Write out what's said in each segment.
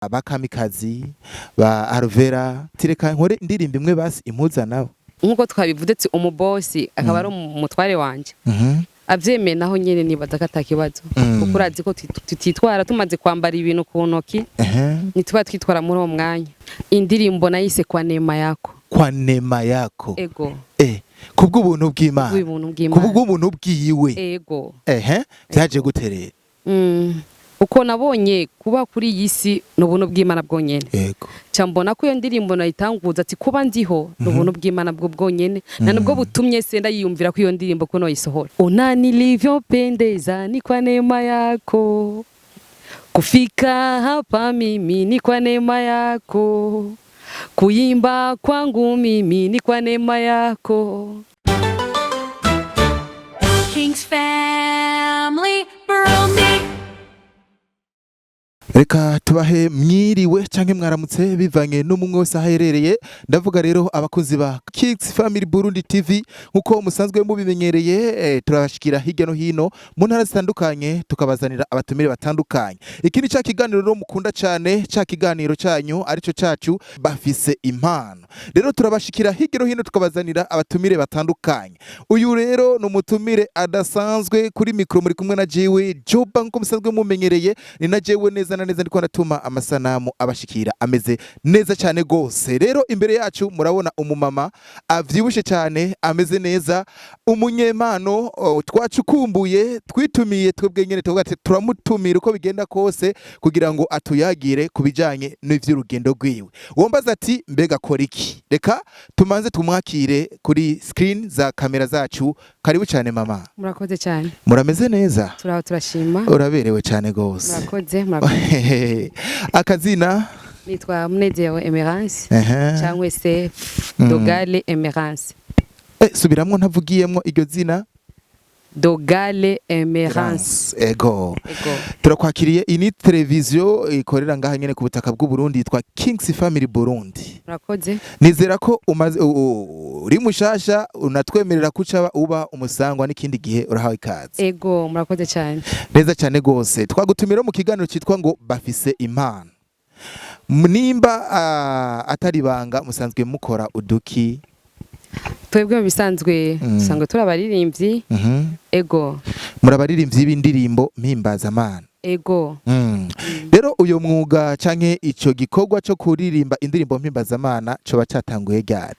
abakamikazi ba Arvera tireka nkore indirimbo imwe basi impuza nabo nkuko twabivudetse umubosi akaba ari umutware wanje avyemeye naho nyene nibaza ko atakibazo kuko urazi ko tutitwara tumaze kwambara ibintu ku ntoki nituba twitwara muri uwo mwanya indirimbo nayise kwa neema yako ego kubw'ubuntu bw'Imana kubw'ubuntu bwiwe ego byaje guterera uko nabonye kuba kuri iyi si n'ubuntu bw'Imana bwonyene yego cyambona ko iyo ndirimbo nayitanguza ati kuba ndiho n'ubuntu bw'Imana bwo bwonyene na nubwo butumye senda yiyumvira ko iyo ndirimbo ko noyisohora ona nilivyopendeza ni kwa neema yako kufika hapa mimi ni kwa neema yako kuimba kwangu mimi ni kwa neema yako. King's Family Burundi. Reka tubahe mwiriwe canke mwaramutse bivanye n'umwe wese aherereye ndavuga rero abakunzi ba King's Family Burundi TV nkuko musanzwe mubimenyereye turabashikira hirya no hino mu ntara zitandukanye tukabazanira abatumire batandukanye ikindi ca kiganiro rero mukunda cyane ca kiganiro cyanyu arico cacu bafise impano rero turabashikira hirya no hino tukabazanira abatumire batandukanye uyu rero n'umutumire adasanzwe kuri micro muri kumwe na jewe Joba nkuko musanzwe mumenyereye ni na jewe neza neza ndiko natuma amasanamu abashikira ameze neza cyane gose rero imbere yacu murabona umumama avyibushe cyane ameze neza umunyemano twacukumbuye twitumiye twebwe nyene turamutumira uko bigenda kose kugira ngo atuyagire kubijanye n'ivy'urugendo rwiwe wombaza ati mbega kora iki reka tumanze tumwakire kuri screen za kamera zacu karibu cyane mama murakoze cyane murameze neza turashima uraberewe cyane gose murakoze akazina nitwa Munezero Emerance cyangwa se Dogale Emerance subiramwo ntavugiyemwo iryo zina Dogale Emerance ego turakwakiriye ini televiziyo ikorera ngaha nyene ku butaka bw'u Burundi yitwa King's Family Burundi murakoze nizera ko umaze uri mushasha unatwemerera kuca uba umusangwa n'ikindi gihe urahawe ikaze ego murakoze cyane neza cyane gose twagutumira mu kiganiro cyitwa ngo bafise impano nimba atari banga musanzwe mukora uduki twebwe bisanzwe sangwe turabaririmbyi ego murabaririmbyi b'indirimbo mpimbazamana ego rero uyo mwuga canke ico gikorwa cyo kuririmba indirimbo mpimbazamana cyo bacatanguye ryari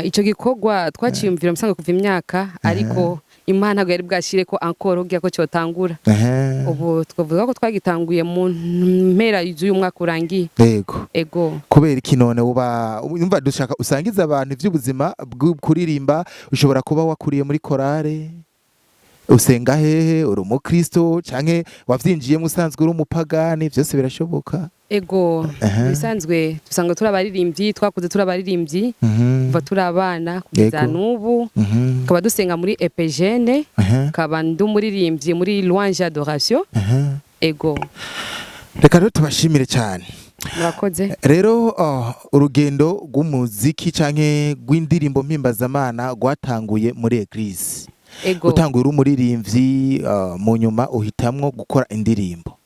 ico gikorwa twaciyumvira musanzwe kuva imyaka ariko Imana ntabwo yari bwashire ko encore ugiye ko cyotangura ubu twavuga ko twagitanguye mu mpera y'uyu mwaka urangiye ego kubera iki none umva dushaka usangiza abantu ivy'ubuzima kuririmba ushobora kuba wakuriye muri korale usenga hehe uri umukristo canke wavyinjiyemo usanzwe uri umupagani byose birashoboka ego bisanzwe dusanga turabaririmbyi twakuze turabaririmbyi kuva turabana kugeza n'ubu kaba dusenga muri EPGN kaba ndumuririmbyi muri Louange Adoration ego reka rero tubashimire cyane murakoze rero urugendo rw'umuziki canke rw'indirimbo mpimbazamana rwatanguye muri Eglise utangura umuririmbyi mu nyuma uhitamwo gukora indirimbo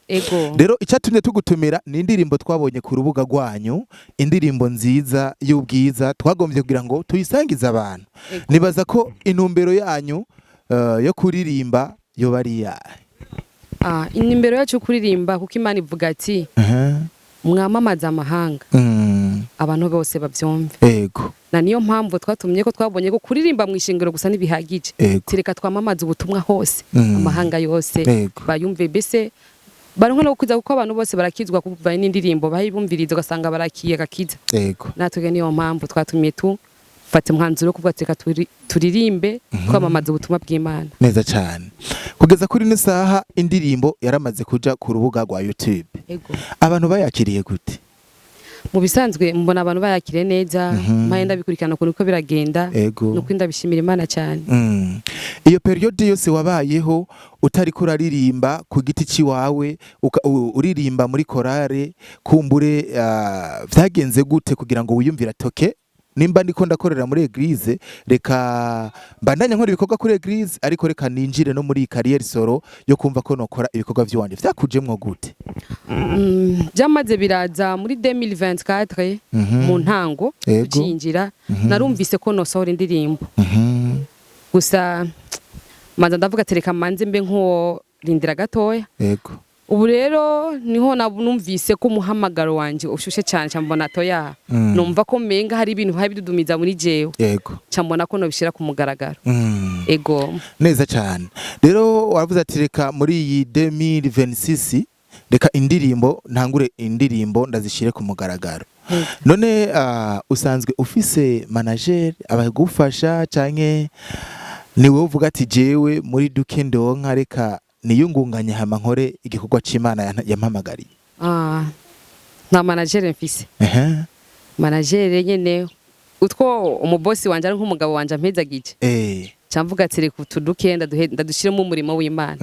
rero icyatumye tugutumira ni indirimbo twabonye ku rubuga rwanyu indirimbo nziza y'ubwiza twagombye kugira ngo tuyisangize abantu nibaza ko intumbero yanyu yo kuririmba yo bari yahe intumbero yacu yo kuririmba kuko Imana ivuga ati mwamamaza amahanga abantu bose bavyumve na niyo mpamvu twatumye ko twabonye ko kuririmba mu ishingiro gusa nibihagije tireka twamamaza ubutumwa hose amahanga yose bayumve bese baronka no kuza kuko abantu bose barakizwa kuva n'indirimbo bahibumviriza ugasanga barakiye gakiza natwe niyo mpamvu twatumye fate mwanzuro kuvuga ati turirimbe kwamamaza ubutumwa bw'Imana neza cyane kugeza kuri n'isaha indirimbo yaramaze kuja ku rubuga rwa YouTube abantu bayakiriye gute mu bisanzwe mbona abantu bayakiriye neza mpayenda bikurikirana uko biragenda nuko ndabishimira Imana cyane iyo periode yose wabayeho utari kuraririmba ku giti ciwawe uririmba muri korale kumbure vyagenze gute kugira ngo wiyumvira toke nimba ndiko ndakorera muri eglise reka mbandanya nkora ibikorwa kuri eglise ariko reka ninjire no muri carrière solo yo kumva ko nokora ibikorwa by'uwanje vyakujemwo gute? Byamaze biraza muri 2024 mu ntango cinjira narumvise ko nosohora indirimbo gusa manza ndavuga tereka manze mbe nko rindira gatoya. Yego. Ubu rero niho numvise ko umuhamagaro wanje ushushe cyane cyambona toya numva ko menga hari ibintu hari bidudumiza muri jewe. Yego. Cyambona ko no bishira ku mugaragaro. Ego. Neza cyane. Rero waravuze ati reka muri iyi 2026 reka indirimbo ntangure indirimbo ndazishire ku mugaragaro. None usanzwe ufise manager abagufasha canke ni wowe uvuga ati jewe muri duke ndonka reka niyungunganye hama nkore igikorwa c'Imana yampamagariye? Nta manager mfise. Manager nyene utwo umubosi wanje ari nk'umugabo wanje ampezagije. Camvuga ati reka tuduke ndadushiremo umurimo w'Imana.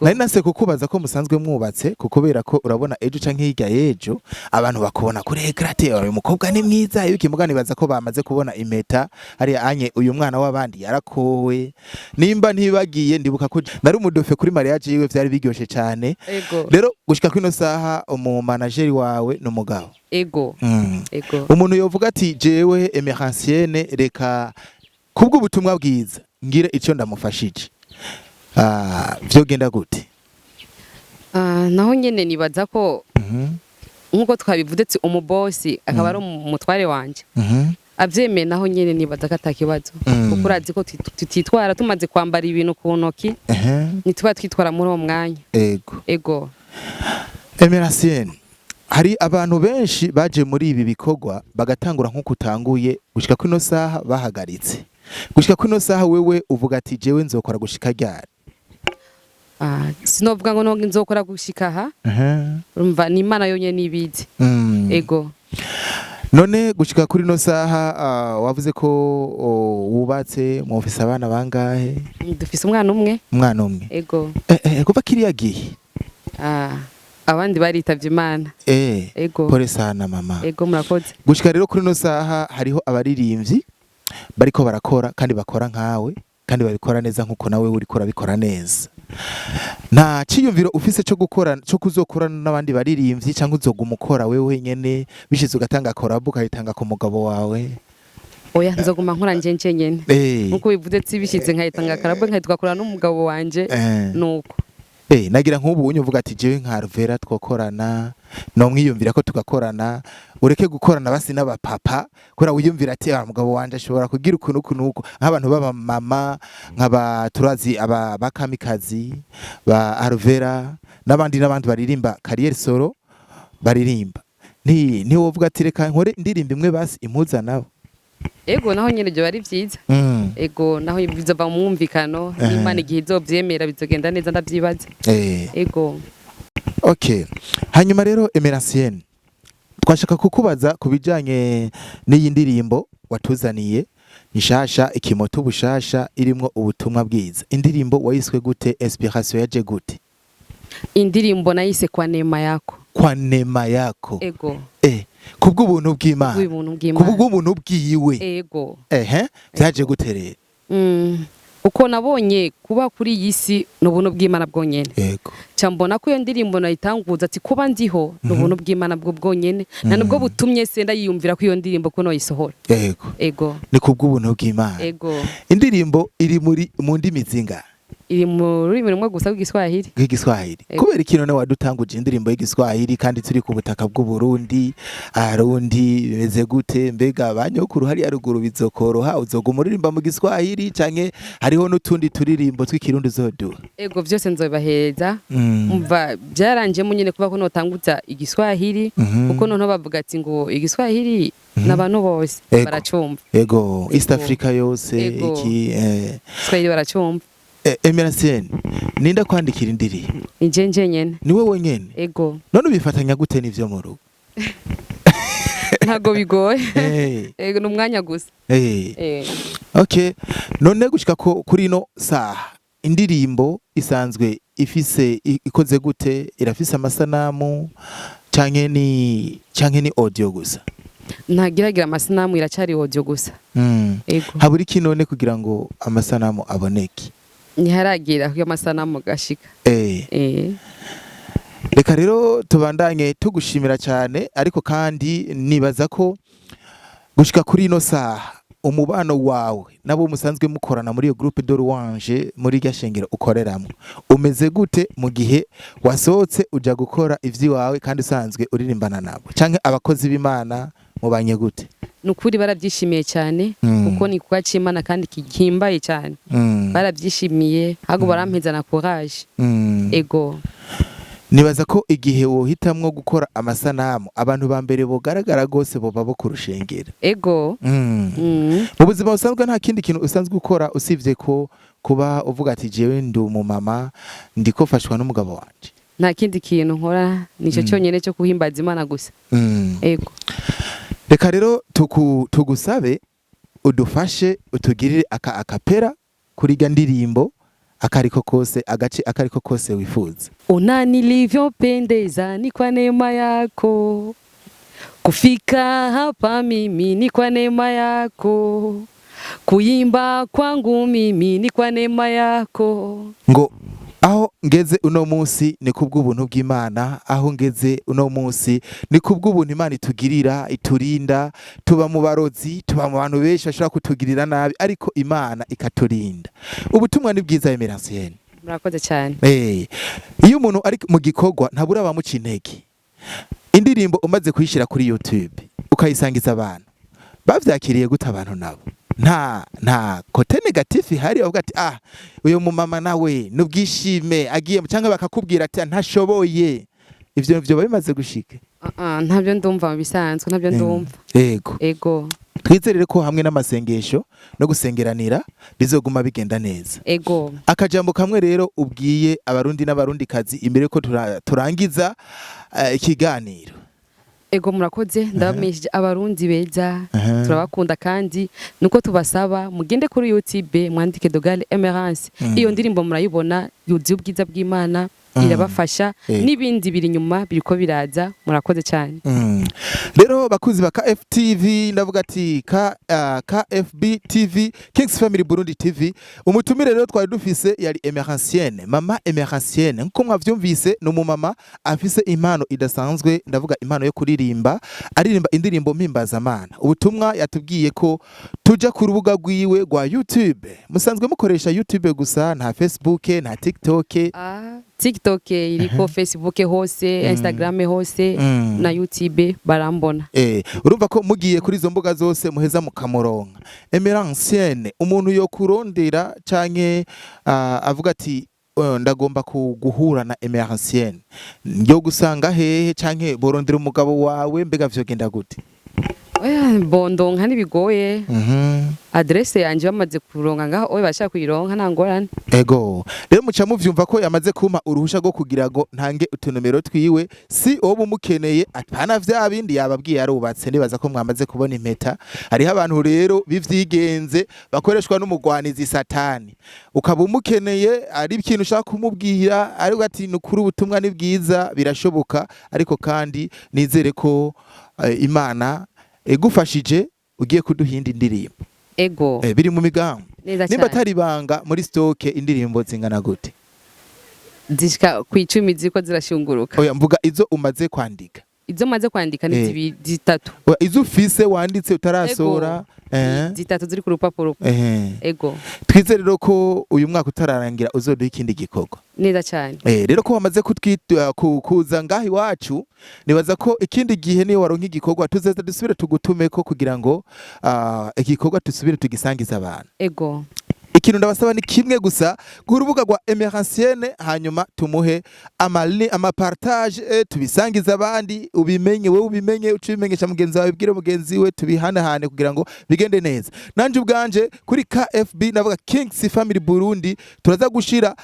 Nari nase kukubaza ko musanzwe mwubatse kubera ko urabona ejo canke hirya yejo abantu bakubona kuri ekrate uyu mukobwa ni mwiza yuko imuganibaza ko bamaze kubona impeta ari anye uyu mwana w'abandi yarakowe nimba ntibagiye ndibuka ko nari umudofe kuri mariage yiwe vyari biryoshe cyane. Rero gushika kwino saha umu manager wawe n'umugabo. Ego. Umuntu yovuga ati jewe Emeransienne reka kubwo ubutumwa bwiza ngire icyo ndamufashije vyogenda gute? Naho nyene nibaza ko nkuko twabivudetse umubosi akaba ari umutware wanje avyemeye naho nyene nibaza ko atakibazo kuko urazi ko tutitwara tumaze kwambara ibintu ku ntoki nituba twitwara muri uwo mwanya. Ego. Emeransienne, hari abantu benshi baje muri ibi bikorwa bagatangura nko kutanguye gushika kwino saha bahagaritse. Gushika kwino saha wewe uvuga ati jewe nzokora gushika ryari? Sinovuga ngo nzokora gushika ha. Urumva ni Imana yonye nibizi. Ego. None gushika kuri no saha wavuze ko wubatse mu office abana bangahe? Dufise umwana umwe. Umwana umwe. Ego. Kuva kiriya gihe? Abandi baritavye Imana. Ego. Pore sana mama. Ego murakoze. Gushika rero kuri no saha hariho abaririmbyi bariko barakora kandi bakora nkawe kandi babikora neza nkuko nawe uri kora bikora neza. Nta ciyumviro ufise cyo gukora cyo kuzokorana n'abandi baririmbyi cyangwa uzogumukora wewe nyene bishize ugatanga korabo ukayitanga ku mugabo wawe? Oya nzoguma nkora nje nyene. Nkuko bivuze tsibishize nkayitanga karabo nkayitwakora n'umugabo wanje nuko. Nagira nk'ubu unyuvuga ati jewe nka Ruvera twokorana no mwiyumvira ko tugakorana ureke gukorana basi n'abapapa kora wiyumvira ati mugabo wanje ashobora kugira ukuntu nk'abantu baba mama nk'aba turazi aba bakamikazi ba Ruvera n'abandi baririmba carrière solo baririmba ni wovuga ati reka nkore indirimbo imwe basi impuza nabo? Ego naho nyene byo bari vyiza. Ego naho bizova mu mwumvikano n'Imana igihe izovyemera bizogenda neza ndavyibaza. Ego. Okay. Hanyuma rero Emeransienne twashaka kukubaza kubijanye n'iyi ndirimbo watuzaniye nishasha ikimoto bushasha irimwo ubutumwa bwiza. Indirimbo wayiswe gute? Inspiration yaje gute? Indirimbo nayise kwa neema yako. Kwa neema yako. Ego. Kubw'ubuntu bw'Imana. Kubw'ubuntu bwiwe. Ego. Byaje gute rero? Uko nabonye kuba kuri iyi si n'ubuntu bw'Imana bwonyene. Yego. Cyambona ko iyo ndirimbo nayitanguza ati kuba ndiho n'ubuntu bw'Imana bwo bwonyene na nubwo butumye senda yiyumvira ko iyo ndirimbo ko no yisohora. Ego. Ni kubw'ubuntu bw'Imana. Ego. Indirimbo iri mu ndimi zinga? Iri mu rurimi rumwe gusa rw'igiswahili. Kubera ikintu nawe wadutanguje indirimbo y'igiswahili kandi turi ku butaka bw'u Burundi, Arundi bimeze gute? Mbega banyokuru hari aruguru bizokoroha uzoguma uririmba mu giswahili canke hariho n'utundi turirimbo tw'ikirundi uzoduha? Ego vyose nzobibahereza. Umva byaranje mu nyene kuba ko notanguza igiswahili kuko none bavuga ati ngo igiswahili n'abantu bose baracumva. Ego East Africa yose iki Swahili baracumva. Emeransienne ninda kwandikira indirimbo? Injenje nyene. Niwe wenyene? Ego. None ubifatanya gute n'ivyo mu rugo? Ntago bigoye. Ego n'umwanya gusa. Okay. None gushika ko kuri no saha indirimbo isanzwe ifise ikoze gute? Irafise amasanamu canke ni audio gusa? ntagiragira amasanamu iracari audio gusa. Ego. Habura iki none kugira ngo amasanamu aboneke? Ntiharagira kuyo amasanamu gashika. Reka rero tubandanye tugushimira cyane, ariko kandi nibaza ko gushika kuri ino saha umubano wawe nabo musanzwe mukorana muri iyo groupe de louange muri gashengero ukoreramo umeze gute mu gihe wasohotse uja gukora ivyiwawe kandi usanzwe uririmbana nabo, canke abakozi b'Imana mubanye gute? Nukuri barabyishimiye cyane kuko ni kwa Imana kandi kihimbaye cyane. Barabyishimiye hago barampeza na courage. Ego. Nibaza ko igihe wohitamwo gukora amasanamu abantu ba mbere bogaragara gose boba bo kurushengera. Ego. Mu buzima busanzwe nta kindi kintu usanzwe gukora usivye ko kuba uvuga ati jewe ndi umumama ndiko fashwa n'umugabo wanje. Nta kindi kintu nkora nico cyonyene cyo kuhimbaza Imana gusa. Ego. Reka rero tugusabe udufashe utugirire akapera kuri ga ndirimbo akariko kose agace akariko kose wifuza. Ona nilivyopendeza ni kwa neema yako, kufika hapa mimi ni kwa neema yako, kuimba kwangu mimi ni kwa neema yako. Ngo aho ngeze uno munsi ni kubw'ubuntu bw'Imana, aho ngeze uno munsi ni kubw'ubuntu Imana itugirira, iturinda, tuba mu barozi, tuba mu bantu benshi bashobora kutugirira nabi, ariko Imana ikaturinda. Ubutumwa ni bwiza Emeransienne. Murakoze cyane. Iyo umuntu ari mu gikorwa ntabura abamuca intege. Indirimbo umaze kuyishira kuri YouTube ukayisangiza abantu, bavyakiriye gute abantu nabo? Nta kote negative hari avuga ati uyo mumama nawe nubwishime agiye cyangwa bakakubwira ati ntashoboye, ivyo byo bimaze gushika? Ntabyo ndumva bisanzwe, ntabyo ndumva. Ego. Twizerere ko hamwe n'amasengesho no gusengeranira bizoguma bigenda neza. Ego. Akajambo kamwe rero ubwiye abarundi n'abarundi kazi imbere ko turangiza ikiganiro. Ego murakoze, ndabameshije abarundi beza, turabakunda kandi nuko tubasaba mugende kuri YouTube mwandike Dogale Emerance. Iyo ndirimbo murayibona yuzuye ubwiza bw'Imana, irabafasha n'ibindi biri nyuma biriko biraza. Murakoze cyane. Rero bakuzi ba KFTV ndavuga ati KFB TV, Kings Family Burundi TV, umutumire rero twari dufise yari Emeransienne, mama Emeransienne. Nko mwavyumvise no mumama afise impano idasanzwe, ndavuga impano yo kuririmba, aririmba indirimbo mpimbazamana. Ubutumwa yatubwiye ko tuja ku rubuga rwiwe rwa YouTube. Musanzwe mukoresha YouTube gusa, nta Facebook, nta TikTok? TikTok iriko, Facebook hose, Instagram hose, na YouTube barambona. Urumva ko mugiye kuri izo mbuga zose muheza mukamuronka. Emeransienne umuntu yo kurondera canke avuga ati ndagomba guhura na Emeransienne, yo gusanga hehe canke borondera umugabo wawe, mbega vyogenda gute? Bondo nka nibigoye. Adresse yanje bamaze kuronka ngaho oye bashaka kuyironka nta ngorane. Ego. Rero muca muvyumva ko yamaze kuma uruhusha rwo kugira ngo ntange utunomero twiwe, si obu mukeneye atana vya bindi yababwiye arubatse. Nibaza ko mwamaze kubona impeta. Hariho abantu rero bivyigenze bakoreshwa n'umugwanizi Satani, ukaba umukeneye ari ikintu ushaka kumubwira ari ati nukuri ubutumwa ni bwiza, birashoboka, ariko kandi nizere ko Imana egufashije ugiye kuduhinda indirimbo. Ego. Biri mu migambo. Nimba atari banga muri stock indirimbo zingana gute? Zishika ku 10 ziko zirashunguruka. Oya mvuga izo umaze kwandika. Izo maze kwandika ni zitatu. Izo ufise wanditse utarasora? Zitatu ziri ku rupapuro. Ego. Twizere rero ko uyu mwaka utararangira uzoduha ikindi gikorwa. Neza cyane. Rero ko wamaze kuza ngaho iwacu, nibaza ko ikindi gihe niyo waronka igikorwa tuzeza dusubire tugutume ko kugira ngo igikorwa tusubire tugisangiza abantu. Ego. Ikintu ndabasaba ni kimwe gusa, ku rubuga rwa Emeransienne, hanyuma tumuhe amapartage tubisangiza abandi, ubimenye wewe, ubimenye ucibimenyesha mugenzi wawe, bwire mugenzi we, tubihanahane kugira ngo bigende neza. Nanje ubwanje kuri KFB navuga Kings Family Burundi turaza gushira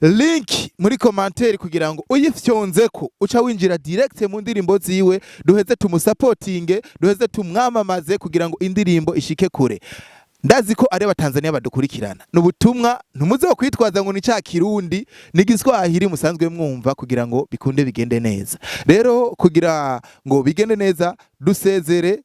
link muri commentaire kugira ngo uyifyonze ko uca winjira direct mu ndirimbo ziwe, duheze tumusupportinge, duheze tumwamamaze kugira ngo indirimbo ishike kure. Ndazi ko ari abatanzania badukurikirana. Nubutumwa ntumuze wo kwitwaza ngo ni ca Kirundi, ni Giswahili musanzwe mwumva kugira ngo bikunde bigende neza. Rero kugira ngo bigende neza dusezere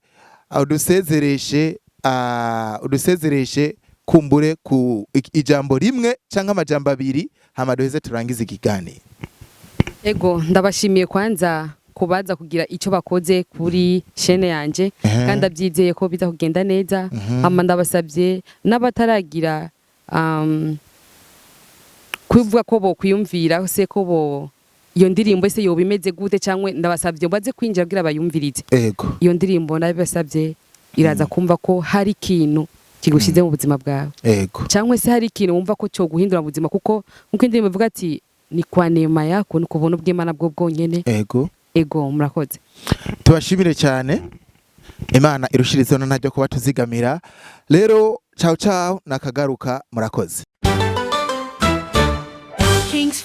udusezereshe kumbure ku ijambo rimwe canke amajambo abiri hama duheze turangize ikiganiro. Ego ndabashimiye kwanza kubaza kugira ico bakoze kuri chaîne yanje kandi abyizeye ko biza kugenda neza. Hama ndabasabye n'abataragira kuvuga ko bo kwiyumvira se ko bo iyo ndirimbo se yo bimeze gute cyangwa ndabasabye baze kwinjira kugira bayumvirize. Ego Iyo ndirimbo nabasabye iraza kumva ko hari ikintu kigushize mu buzima bwawe. Ego Cyangwa se hari ikintu wumva ko cyo guhindura mu buzima kuko nkuko indirimbo ivuga ati ni kwa neema yako ni kubona ubw'Imana bwo bwonyene. Ego murakoze. Tubashimire cyane. Imana irushirize no ntajya kuba tuzigamira. Rero ciao ciao nakagaruka murakoze. Kings